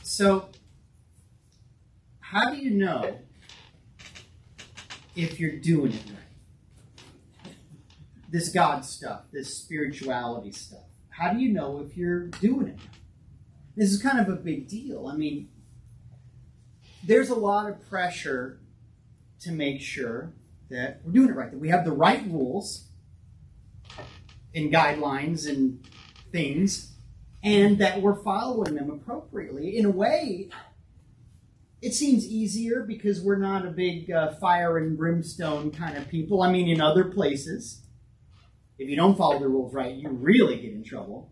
So, how do you know if you're doing it right? This God stuff, this spirituality stuff. How do you know if you're doing it right? This is kind of a big deal. I mean, there's a lot of pressure to make sure that we're doing it right, that we have the right rules and guidelines and things, and that we're following them appropriately. In a way, it seems easier because we're not a big fire and brimstone kind of people. I mean, in other places, if you don't follow the rules right, you really get in trouble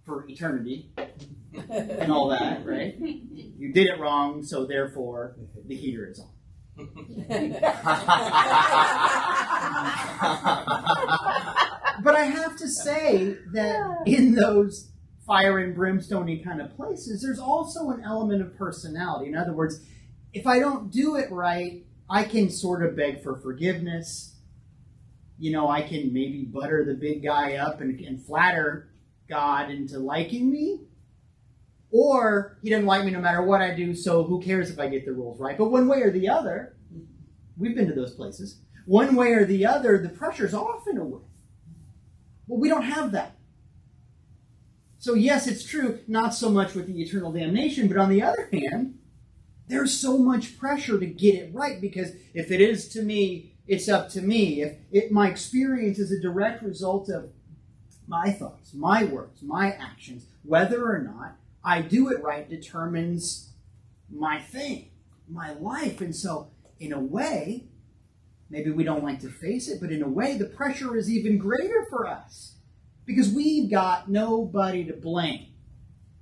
for eternity and all that, right? You did it wrong, so therefore the heater is on. But I have to say that in those fire and brimstone kind of places, there's also an element of personality. In other words, if I don't do it right, I can sort of beg for forgiveness. You know, I can maybe butter the big guy up and flatter God into liking me. Or he doesn't like me no matter what I do, so who cares if I get the rules right? But one way or the other, we've been to those places, one way or the other, the pressure's off in a way. Well, we don't have that. So yes, it's true, not so much with the eternal damnation, but on the other hand, there's so much pressure to get it right, because if it is to me, it's up to me. If my experience is a direct result of my thoughts, my words, my actions, whether or not I do it right determines my thing, my life. And so, in a way, maybe we don't like to face it, but in a way, the pressure is even greater for us because we've got nobody to blame.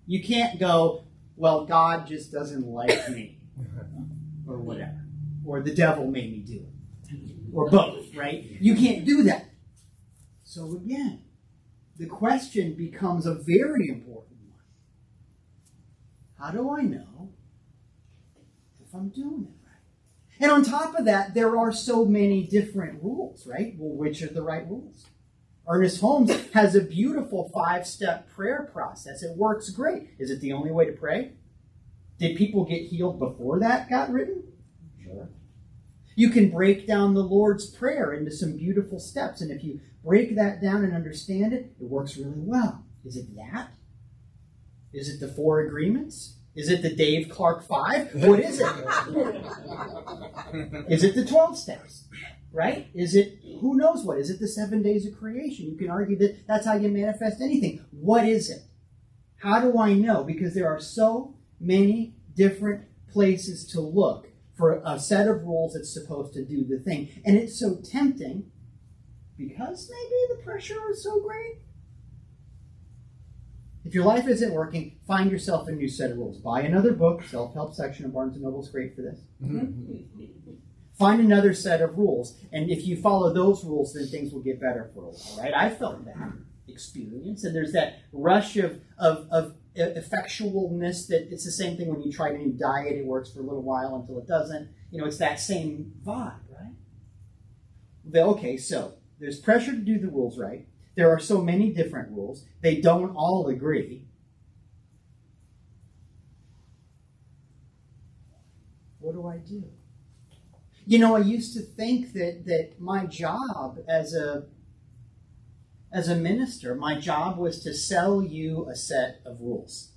You can't go, well, God just doesn't like me, or whatever, or the devil made me do it, or both, right? You can't do that. So again, the question becomes a very important one. How do I know if I'm doing it right? And on top of that, there are so many different rules, right? Well, which are the right rules? Ernest Holmes has a beautiful 5-step prayer process. It works great. Is it the only way to pray? Did people get healed before that got written? Sure. You can break down the Lord's Prayer into some beautiful steps. And if you break that down and understand it, it works really well. Is it that? Is it the 4 agreements? Is it the Dave Clark 5? What is it? Is it the 12 steps? Right? Is it, who knows what? Is it the 7 days of creation? You can argue that that's how you manifest anything. What is it? How do I know? Because there are so many different places to look for a set of rules that's supposed to do the thing. And it's so tempting because maybe the pressure is so great. If your life isn't working, find yourself a new set of rules. Buy another book. Self-help section of Barnes & Noble is great for this. Find another set of rules. And if you follow those rules, then things will get better for a while, right? I felt that experience. And there's that rush of effectualness that it's the same thing when you try a new diet. It works for a little while until it doesn't. You know, it's that same vibe, right? Okay, so there's pressure to do the rules right. There are so many different rules. They don't all agree. What do I do? You know, I used to think that my job as a minister, my job was to sell you a set of rules.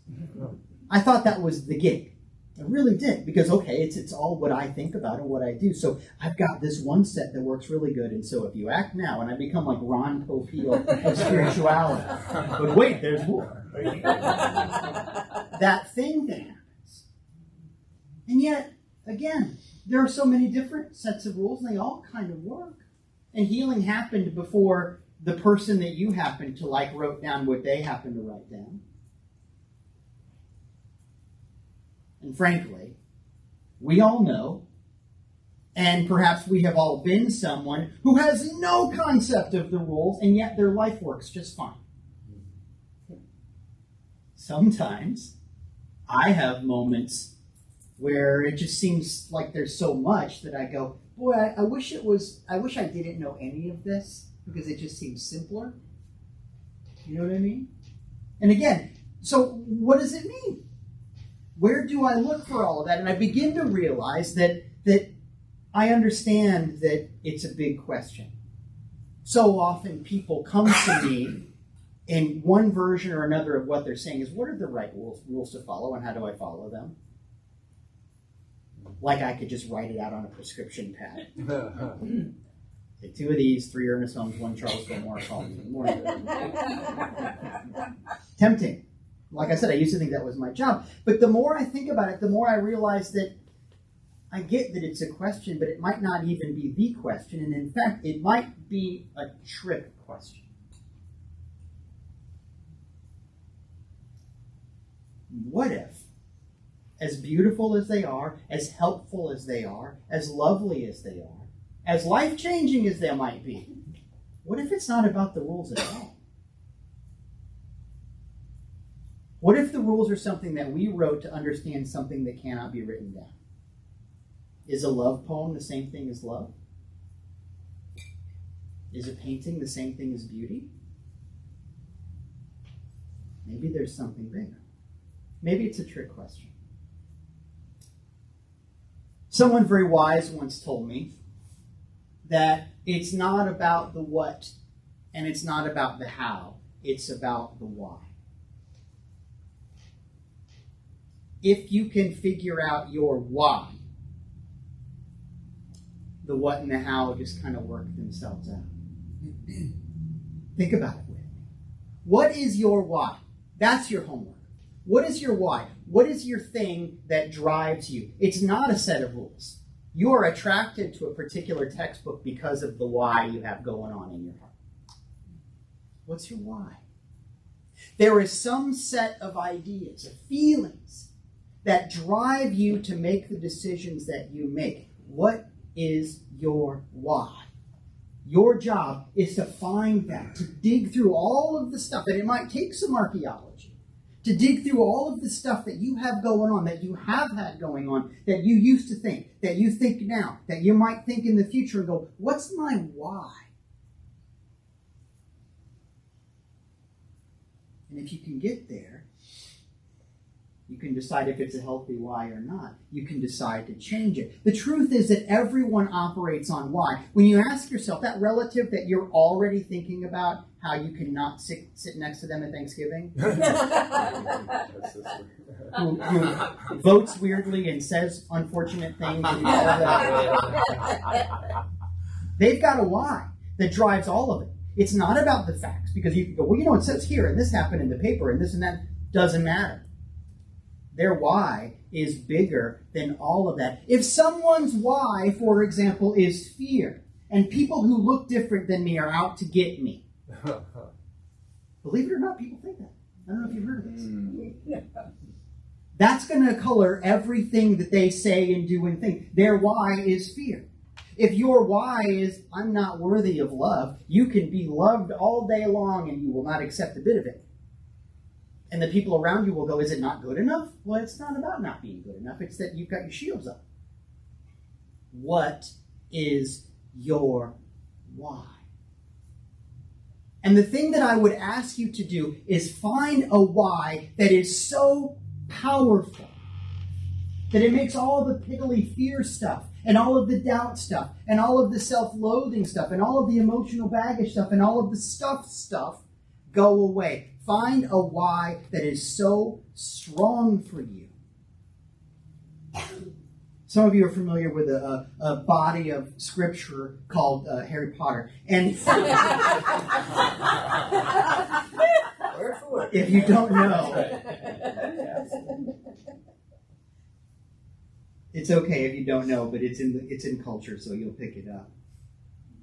I thought that was the gig. I really did, because, okay, it's all what I think about and what I do. So I've got this one set that works really good, and so if you act now, and I become like Ron Popeil of spirituality. But wait, there's more. That thing that happens. And yet, again, there are so many different sets of rules, and they all kind of work. And healing happened before the person that you happened to like wrote down what they happened to write down. And frankly, we all know, and perhaps we have all been someone who has no concept of the rules, and yet their life works just fine. Sometimes I have moments where it just seems like there's so much that I go, boy, I wish I didn't know any of this, because it just seems simpler. You know what I mean? And again, so what does it mean? Where do I look for all of that? And I begin to realize that I understand that it's a big question. So often people come to me, and one version or another of what they're saying is, what are the right rules to follow, and how do I follow them? Like I could just write it out on a prescription pad. Take 2 of these, 3 Ernest Holmes, 1 Charles Fillmore, call me in the morning. Tempting. Like I said, I used to think that was my job. But the more I think about it, the more I realize that I get that it's a question, but it might not even be the question. And in fact, it might be a trick question. What if, as beautiful as they are, as helpful as they are, as lovely as they are, as life-changing as they might be, what if it's not about the rules at all? What if the rules are something that we wrote to understand something that cannot be written down? Is a love poem the same thing as love? Is a painting the same thing as beauty? Maybe there's something bigger. Maybe it's a trick question. Someone very wise once told me that it's not about the what and it's not about the how. It's about the why. If you can figure out your why, the what and the how just kind of work themselves out. Think about it with me. What is your why? That's your homework. What is your why? What is your thing that drives you? It's not a set of rules. You are attracted to a particular textbook because of the why you have going on in your heart. What's your why? There is some set of ideas, of feelings that drive you to make the decisions that you make. What is your why? Your job is to find that, to dig through all of the stuff, and it might take some archaeology, to dig through all of the stuff that you have going on, that you have had going on, that you used to think, that you think now, that you might think in the future, and go, what's my why? And if you can get there, you can decide if it's a healthy why or not. You can decide to change it. The truth is that everyone operates on why. When you ask yourself, that relative that you're already thinking about how you cannot sit next to them at Thanksgiving, who votes weirdly and says unfortunate things, and all of that, they've got a why that drives all of it. It's not about the facts, because you can go, well, you know, it says here, and this happened in the paper, and this and that. Doesn't matter. Their why is bigger than all of that. If someone's why, for example, is fear, and people who look different than me are out to get me, believe it or not, people think that. I don't know if you've heard of this. That's going to color everything that they say and do and think. Their why is fear. If your why is, I'm not worthy of love, you can be loved all day long and you will not accept a bit of it. And the people around you will go, is it not good enough? Well, it's not about not being good enough. It's that you've got your shields up. What is your why? And the thing that I would ask you to do is find a why that is so powerful that it makes all the piddly fear stuff and all of the doubt stuff and all of the self-loathing stuff and all of the emotional baggage stuff and all of the stuff go away. Find a why that is so strong for you. Some of you are familiar with a body of scripture called Harry Potter. And if you don't know, it's okay if you don't know, but it's in culture, so you'll pick it up.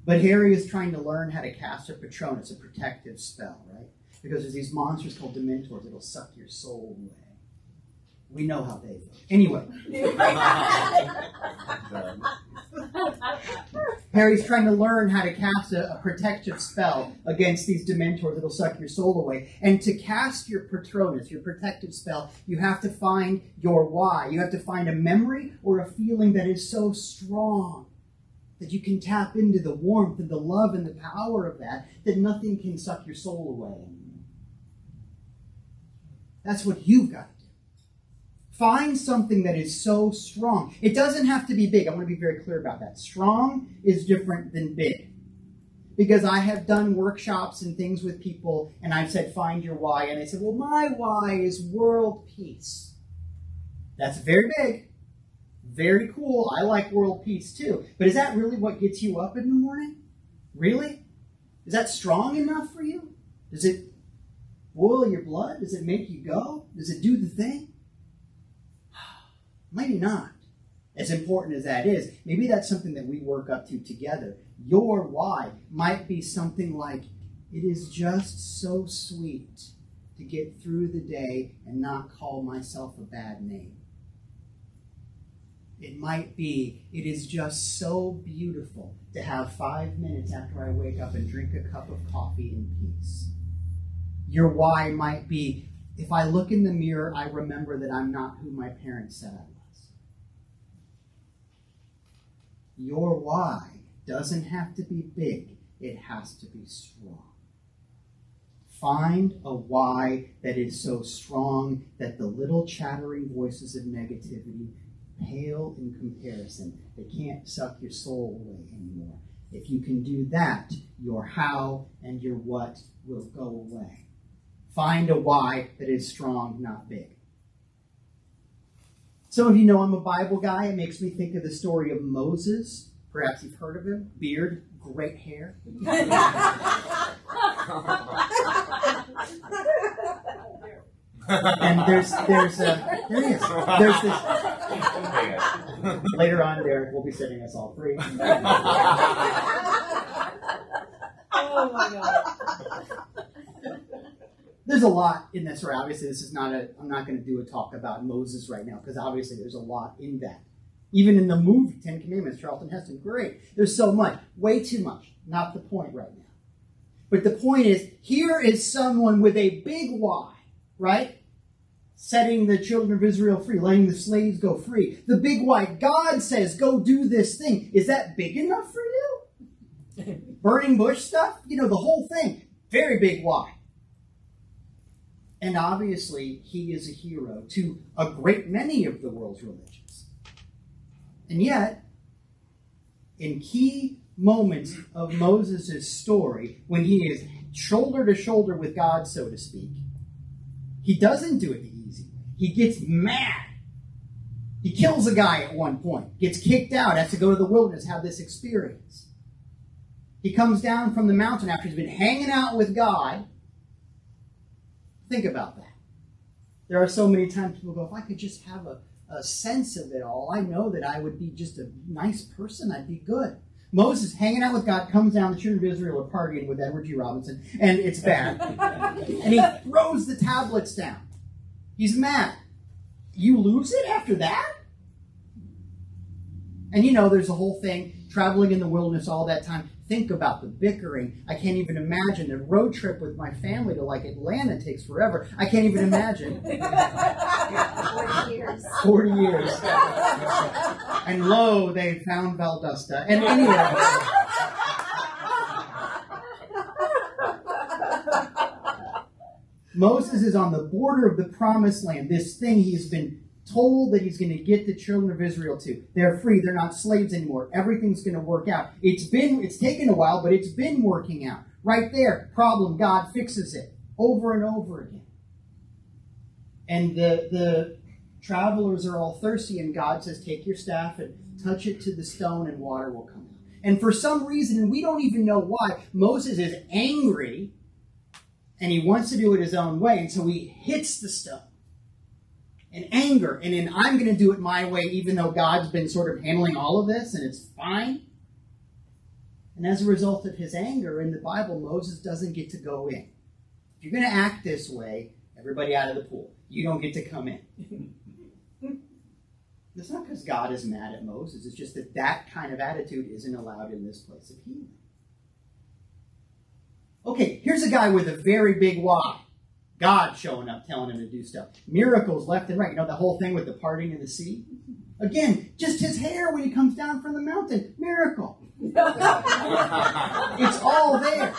But Harry is trying to learn how to cast a Patronus, a protective spell, right? Because there's these monsters called Dementors that'll suck your soul away. We know how they feel. Anyway. Harry's trying to learn how to cast a protective spell against these Dementors that'll suck your soul away. And to cast your Patronus, your protective spell, you have to find your why. You have to find a memory or a feeling that is so strong that you can tap into the warmth and the love and the power of that nothing can suck your soul away. That's what you've got to do. Find something that is so strong. It doesn't have to be big. I want to be very clear about that. Strong is different than big. Because I have done workshops and things with people, and I've said, find your why. And they said, well, my why is world peace. That's very big. Very cool. I like world peace too. But is that really what gets you up in the morning? Really? Is that strong enough for you? Does it boil your blood? Does it make you go? Does it do the thing? Maybe not. As important as that is, maybe that's something that we work up to together. Your why might be something like, it is just so sweet to get through the day and not call myself a bad name. It might be, it is just so beautiful to have 5 minutes after I wake up and drink a cup of coffee in peace. Your why might be, if I look in the mirror, I remember that I'm not who my parents said I was. Your why doesn't have to be big. It has to be strong. Find a why that is so strong that the little chattering voices of negativity pale in comparison. They can't suck your soul away anymore. If you can do that, your how and your what will go away. Find a why that is strong, not big. Some of you know I'm a Bible guy. It makes me think of the story of Moses. Perhaps you've heard of him. Beard, great hair. And there he is. There's this. Later on, Derek will be setting us all free. Oh my God. There's a lot in this story. Obviously, this is not I'm not going to do a talk about Moses right now, because obviously there's a lot in that. Even in the movie, 10 Commandments, Charlton Heston, great. There's so much. Way too much. Not the point right now. But the point is, here is someone with a big why, right? Setting the children of Israel free, letting the slaves go free. The big why. God says, go do this thing. Is that big enough for you? Burning bush stuff? You know, the whole thing. Very big why. And obviously, he is a hero to a great many of the world's religions. And yet, in key moments of Moses' story, when he is shoulder to shoulder with God, so to speak, he doesn't do it the easy way. He gets mad. He kills a guy at one point, gets kicked out, has to go to the wilderness, have this experience. He comes down from the mountain after he's been hanging out with God. Think about that. There are so many times people go, if I could just have a sense of it all, I know that I would be just a nice person. I'd be good. Moses, hanging out with God, comes down. The children of Israel are partying with Edward G. Robinson, and it's bad. And he throws the tablets down. He's mad. You lose it after that? And you know, there's a whole thing, traveling in the wilderness all that time. Think about the bickering. I can't even imagine. A road trip with my family to like Atlanta takes forever. I can't even imagine. 40 years. 40 years. And lo, they found Valdosta. And anyway. Moses is on the border of the promised land. This thing he's been told that he's going to get the children of Israel to. They're free. They're not slaves anymore. Everything's going to work out. It's taken a while, but it's been working out. Right there, problem, God fixes it over and over again. And the travelers are all thirsty, and God says, take your staff and touch it to the stone, and water will come out. And for some reason, and we don't even know why, Moses is angry, and he wants to do it his own way, and so he hits the stone. In anger, and in I'm going to do it my way, even though God's been sort of handling all of this, and it's fine. And as a result of his anger, in the Bible, Moses doesn't get to go in. If you're going to act this way, everybody out of the pool. You don't get to come in. It's not because God is mad at Moses. It's just that kind of attitude isn't allowed in this place of healing. Okay, here's a guy with a very big why. God showing up, telling him to do stuff. Miracles left and right. You know the whole thing with the parting of the sea? Again, just his hair when he comes down from the mountain. Miracle. It's all there.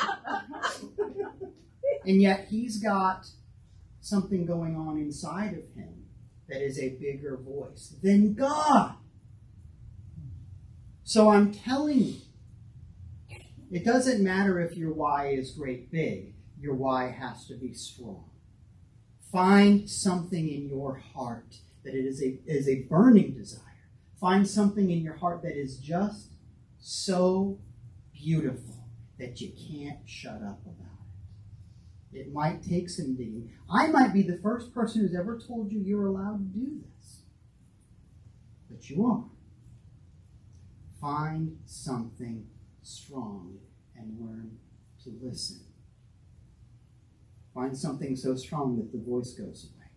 And yet he's got something going on inside of him that is a bigger voice than God. So I'm telling you, it doesn't matter if your why is great big. Your why has to be strong. Find something in your heart that it is a burning desire. Find something in your heart that is just so beautiful that you can't shut up about it. It might take some digging. I might be the first person who's ever told you you're allowed to do this. But you are. Find something strong and learn to listen. Find something so strong that the voice goes away.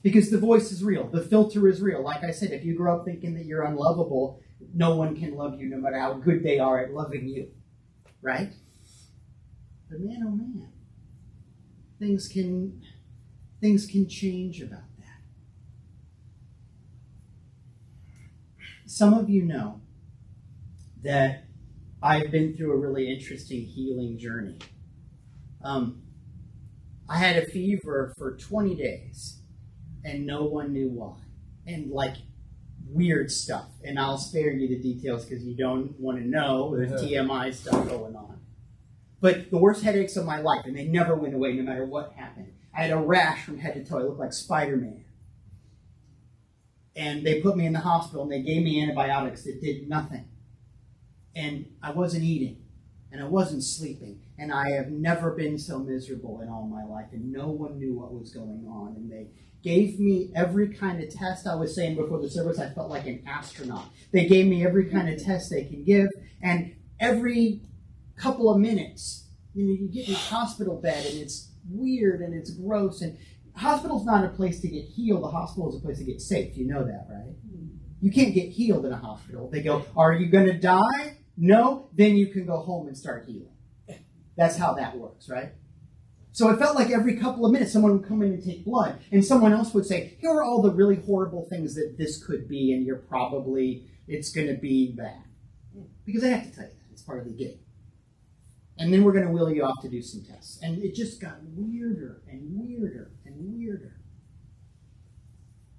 Because the voice is real. The filter is real. Like I said, if you grow up thinking that you're unlovable, no one can love you no matter how good they are at loving you. Right? But man, oh man, things can change about that. Some of you know that I've been through a really interesting healing journey. I had a fever for 20 days, and no one knew why. And like weird stuff. And I'll spare you the details because you don't want to know. There's TMI stuff going on. But the worst headaches of my life, and they never went away no matter what happened. I had a rash from head to toe. I looked like Spider-Man. And they put me in the hospital, and they gave me antibiotics that did nothing. And I wasn't eating, and I wasn't sleeping, and I have never been so miserable in all my life, and no one knew what was going on. And they gave me every kind of test. I was saying before the service, I felt like an astronaut. They gave me every kind of test they could give, and every couple of minutes, you get in a hospital bed, and it's weird, and it's gross, and hospital's not a place to get healed. The hospital is a place to get safe. You know that, right? You can't get healed in a hospital. They go, are you going to die? No? Then you can go home and start healing. That's how that works, right? So it felt like every couple of minutes someone would come in and take blood, and someone else would say, here are all the really horrible things that this could be, and it's going to be bad. Because I have to tell you that. It's part of the game. And then we're going to wheel you off to do some tests. And it just got weirder and weirder and weirder.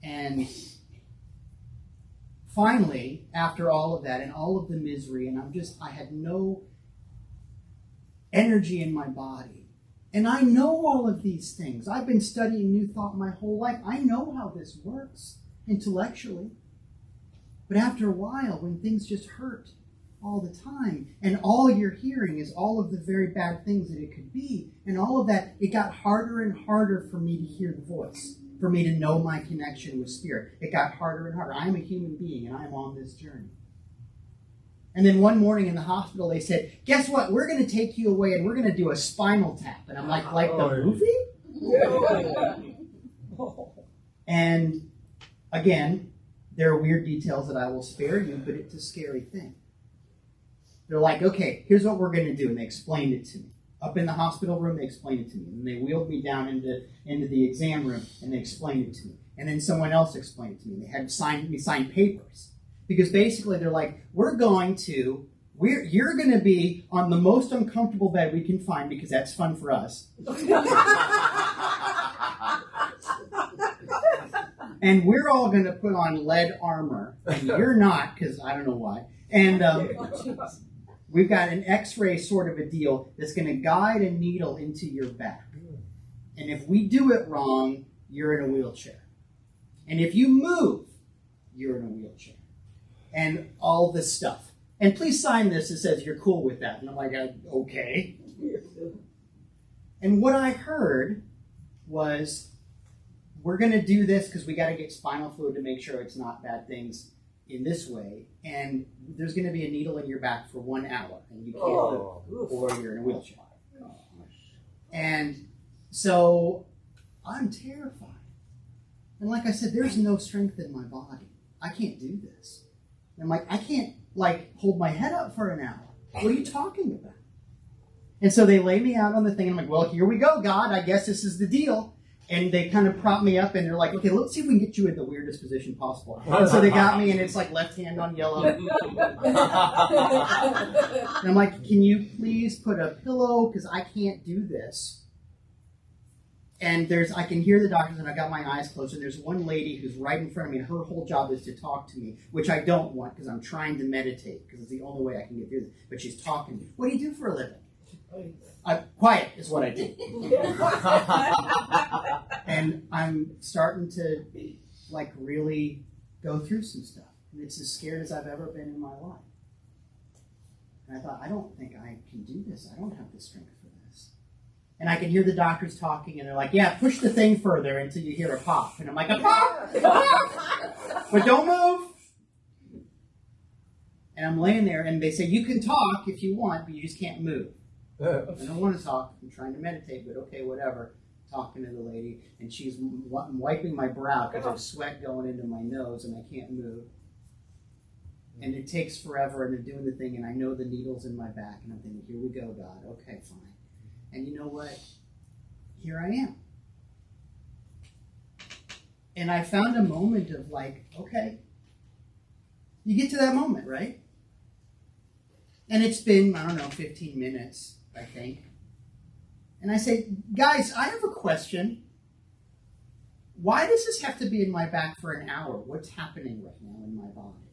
And finally, after all of that and all of the misery, and I had no energy in my body. And I know all of these things. I've been studying New Thought my whole life. I know how this works intellectually. But after a while, when things just hurt all the time, and all you're hearing is all of the very bad things that it could be, and all of that, it got harder and harder for me to hear the voice, for me to know my connection with Spirit. It got harder and harder. I am a human being, and I'm on this journey. And then one morning in the hospital, they said, guess what? We're going to take you away, and we're going to do a spinal tap. And I'm like the movie? And again, there are weird details that I will spare you, but it's a scary thing. They're like, okay, here's what we're going to do. And they explained it to me. Up in the hospital room, they explained it to me. And they wheeled me down into the exam room, and they explained it to me. And then someone else explained it to me. They had me sign papers. Because basically they're like, you're going to be on the most uncomfortable bed we can find because that's fun for us. And we're all going to put on lead armor. And you're not, because I don't know why. And we've got an x-ray sort of a deal that's going to guide a needle into your back. And if we do it wrong, you're in a wheelchair. And if you move, you're in a wheelchair. And all this stuff. And please sign this that says you're cool with that. And I'm like, okay. And what I heard was, we're going to do this because we got to get spinal fluid to make sure it's not bad things in this way. And there's going to be a needle in your back for 1 hour. And you can't move, or you're in a wheelchair. And so I'm terrified. And like I said, there's no strength in my body. I can't do this. I'm like, I can't, hold my head up for an hour. What are you talking about? And so they lay me out on the thing, and I'm like, well, here we go, God. I guess this is the deal. And they kind of prop me up, and they're like, okay, let's see if we can get you in the weirdest position possible. And so they got me, and it's like left hand on yellow. And I'm like, can you please put a pillow? Because I can't do this. And I can hear the doctors, and I got my eyes closed, and there's one lady who's right in front of me, and her whole job is to talk to me, which I don't want because I'm trying to meditate, because it's the only way I can get through this. But she's talking to me. What do you do for a living? Quiet is what I do. And I'm starting to, really go through some stuff. And it's as scared as I've ever been in my life. And I thought, I don't think I can do this. I don't have the strength for this. And I can hear the doctors talking, and they're like, yeah, push the thing further until you hear a pop. And I'm like, a pop! A pop! But don't move! And I'm laying there, and they say, you can talk if you want, but you just can't move. I don't want to talk. I'm trying to meditate, but okay, whatever. Talking to the lady, and she's wiping my brow because there's sweat going into my nose, and I can't move. And it takes forever, and they're doing the thing, and I know the needle's in my back, and I'm thinking, here we go, God. Okay, fine. And you know what? Here I am. And I found a moment of okay. You get to that moment, right? And it's been, 15 minutes, I think. And I say, guys, I have a question. Why does this have to be in my back for an hour? What's happening right now in my body?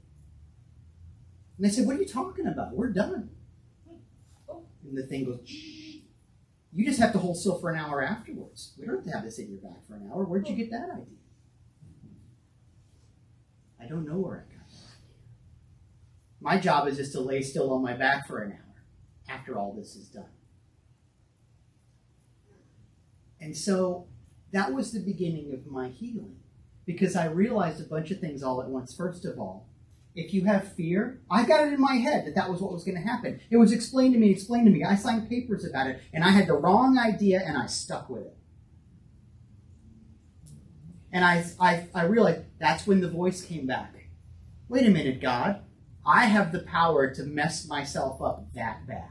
And they said, what are you talking about? We're done. And the thing goes, shh. You just have to hold still for an hour afterwards. We don't have to have this in your back for an hour. Where'd you get that idea? I don't know where I got that idea. My job is just to lay still on my back for an hour after all this is done. And so that was the beginning of my healing, because I realized a bunch of things all at once. First of all, if you have fear, I got it in my head that was what was going to happen. It was explained to me. I signed papers about it, and I had the wrong idea, and I stuck with it. And I realized that's when the voice came back. Wait a minute, God. I have the power to mess myself up that bad.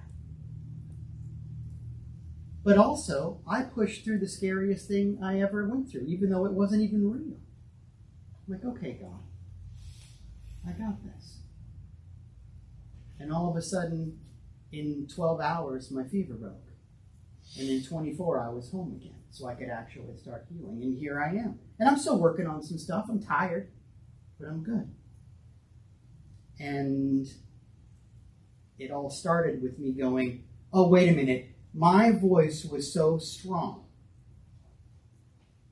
But also, I pushed through the scariest thing I ever went through, even though it wasn't even real. I'm like, okay, God. I got this. And all of a sudden, in 12 hours, my fever broke. And in 24, I was home again, so I could actually start healing. And here I am. And I'm still working on some stuff. I'm tired, but I'm good. And it all started with me going, oh, wait a minute. My voice was so strong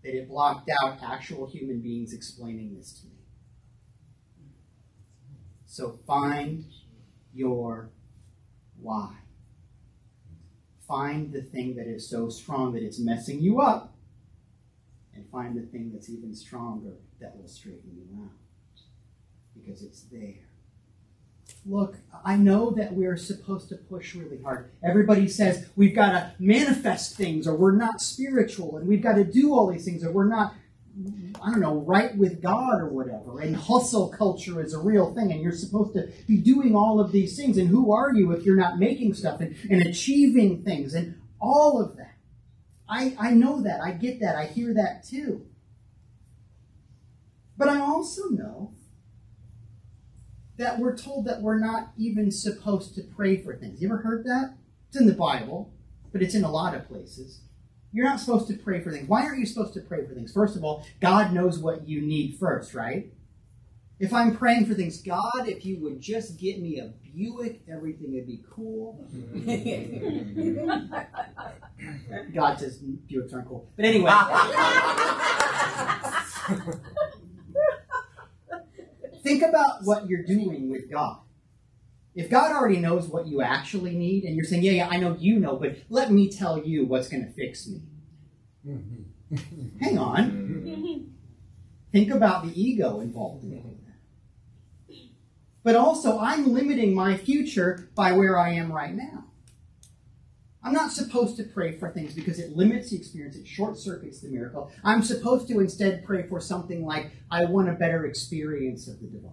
that it blocked out actual human beings explaining this to me. So find your why. Find the thing that is so strong that it's messing you up, and find the thing that's even stronger that will straighten you out, because it's there. Look, I know that we're supposed to push really hard. Everybody says we've got to manifest things, or we're not spiritual, and we've got to do all these things, or we're not, right with God or whatever. And hustle culture is a real thing, and you're supposed to be doing all of these things. And who are you if you're not making stuff and achieving things and all of that? I know that. I get that. I hear that too. But I also know that we're told that we're not even supposed to pray for things. You ever heard that? It's in the Bible, but it's in a lot of places. You're not supposed to pray for things. Why aren't you supposed to pray for things? First of all, God knows what you need first, right? If I'm praying for things, God, if you would just get me a Buick, everything would be cool. God says Buicks aren't cool. But anyway. Think about what you're doing with God. If God already knows what you actually need, and you're saying, yeah, I know you know, but let me tell you what's going to fix me. Hang on. Think about the ego involved in all of that. But also, I'm limiting my future by where I am right now. I'm not supposed to pray for things because it limits the experience, it short-circuits the miracle. I'm supposed to instead pray for something like, I want a better experience of the divine.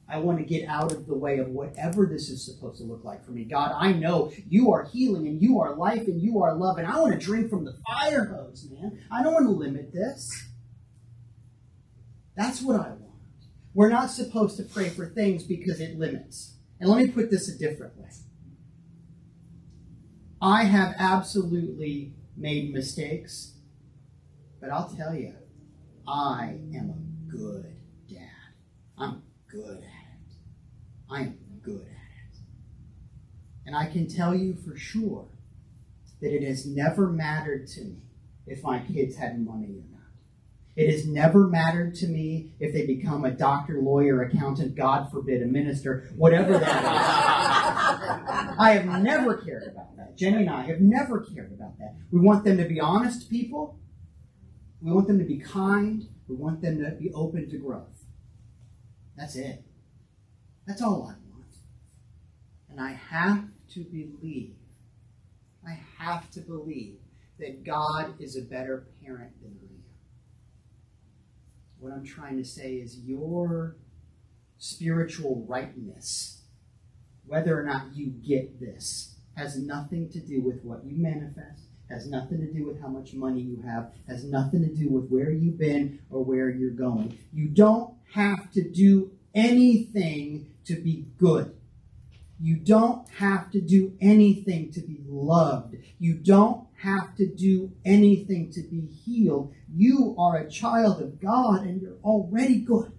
I want to get out of the way of whatever this is supposed to look like for me. God, I know you are healing and you are life and you are love, and I want to drink from the fire hose, man. I don't want to limit this. That's what I want. We're not supposed to pray for things because it limits. And let me put this a different way. I have absolutely made mistakes But I'll tell you, I am a good dad. I'm good at it. I am good at it. And I can tell you for sure that it has never mattered to me if my kids had money or not. It has never mattered to me if they become a doctor, lawyer, accountant, God forbid, a minister, whatever that is. I have never cared about that. Jenny and I have never cared about that. We want them to be honest people. We want them to be kind. We want them to be open to growth. That's it. That's all I want. And I have to believe that God is a better parent than I am. What I'm trying to say is your spiritual rightness, whether or not you get this, has nothing to do with what you manifest, has nothing to do with how much money you have, has nothing to do with where you've been or where you're going. You don't have to do anything to be good. You don't have to do anything to be loved. You don't have to do anything to be healed. You are a child of God and you're already good.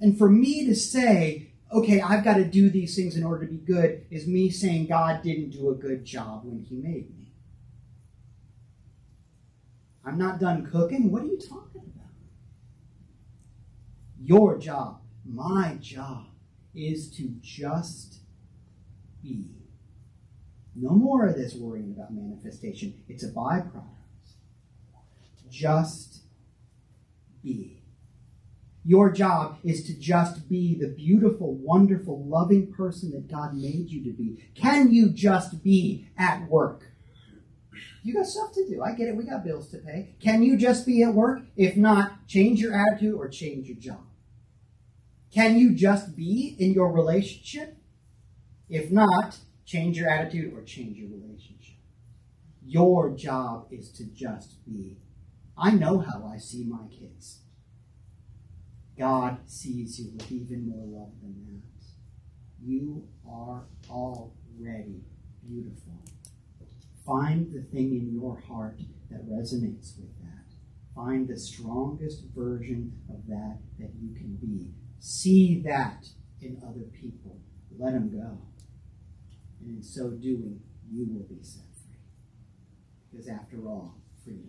And for me to say, okay, I've got to do these things in order to be good, is me saying God didn't do a good job when he made me. I'm not done cooking. What are you talking about? Your job, my job, is to just be. No more of this worrying about manifestation. It's a byproduct. Just be. Your job is to just be the beautiful, wonderful, loving person that God made you to be. Can you just be at work? You got stuff to do. I get it. We got bills to pay. Can you just be at work? If not, change your attitude or change your job. Can you just be in your relationship? If not, change your attitude or change your relationship. Your job is to just be. I know how I see my kids. God sees you with even more love than that. You are already beautiful. Find the thing in your heart that resonates with that. Find the strongest version of that you can be. See that in other people. Let them go. And in so doing, you will be set free. Because after all, freedom